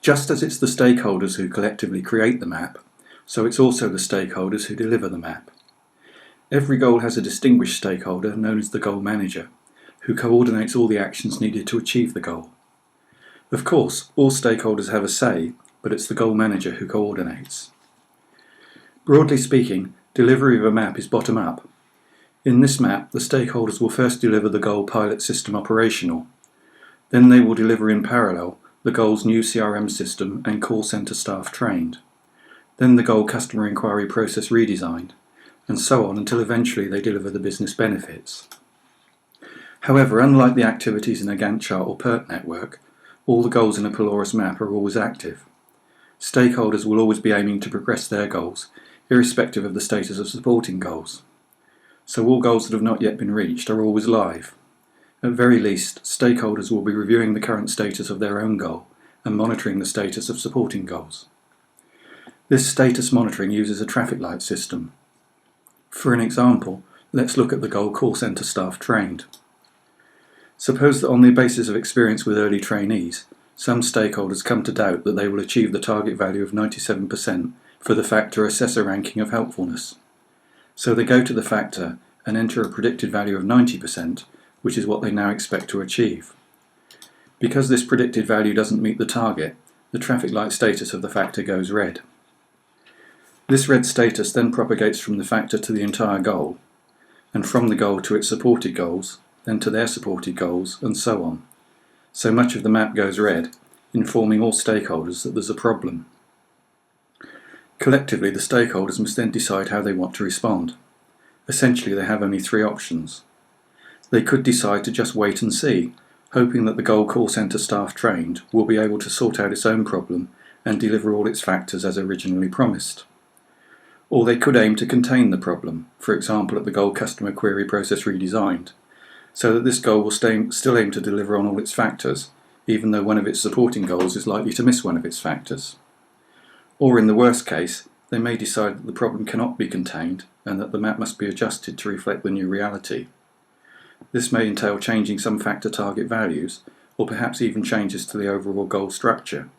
Just as it's the stakeholders who collectively create the map, so it's also the stakeholders who deliver the map. Every goal has a distinguished stakeholder known as the goal manager, who coordinates all the actions needed to achieve the goal. Of course, all stakeholders have a say, but it's the goal manager who coordinates. Broadly speaking, delivery of a map is bottom-up. In this map, the stakeholders will first deliver the goal pilot system operational. Then they will deliver in parallel the goal's new CRM system and call centre staff trained. Then the goal customer inquiry process redesigned, and so on until eventually they deliver the business benefits. However, unlike the activities in a Gantt chart or PERT network, all the goals in a Polaris map are always active. Stakeholders will always be aiming to progress their goals, irrespective of the status of supporting goals. So all goals that have not yet been reached are always live. At very least, stakeholders will be reviewing the current status of their own goal and monitoring the status of supporting goals. This status monitoring uses a traffic light system. For an example, let's look at the goal call centre staff trained. Suppose that on the basis of experience with early trainees, some stakeholders come to doubt that they will achieve the target value of 97% for the factor assessor ranking of helpfulness. So they go to the factor and enter a predicted value of 90%, which is what they now expect to achieve. Because this predicted value doesn't meet the target, the traffic light status of the factor goes red. This red status then propagates from the factor to the entire goal, and from the goal to its supported goals, then to their supported goals, and so on. So much of the map goes red, informing all stakeholders that there's a problem. Collectively, the stakeholders must then decide how they want to respond. Essentially, they have only three options. They could decide to just wait and see, hoping that the goal call centre staff trained will be able to sort out its own problem and deliver all its factors as originally promised. Or they could aim to contain the problem, for example at the goal customer query process redesigned, so that this goal will still aim to deliver on all its factors, even though one of its supporting goals is likely to miss one of its factors. Or in the worst case, they may decide that the problem cannot be contained and that the map must be adjusted to reflect the new reality. This may entail changing some factor target values, or perhaps even changes to the overall goal structure.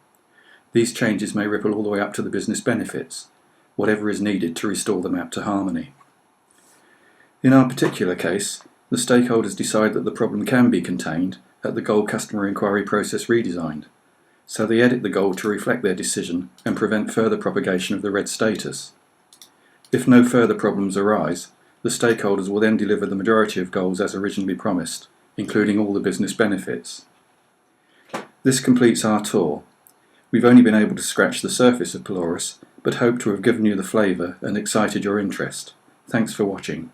These changes may ripple all the way up to the business benefits, whatever is needed to restore the map to harmony. In our particular case, the stakeholders decide that the problem can be contained at the goal customer inquiry process redesigned, so they edit the goal to reflect their decision and prevent further propagation of the red status. If no further problems arise, the stakeholders will then deliver the majority of goals as originally promised, including all the business benefits. This completes our tour. We've only been able to scratch the surface of Polaris, but hope to have given you the flavour and excited your interest. Thanks for watching.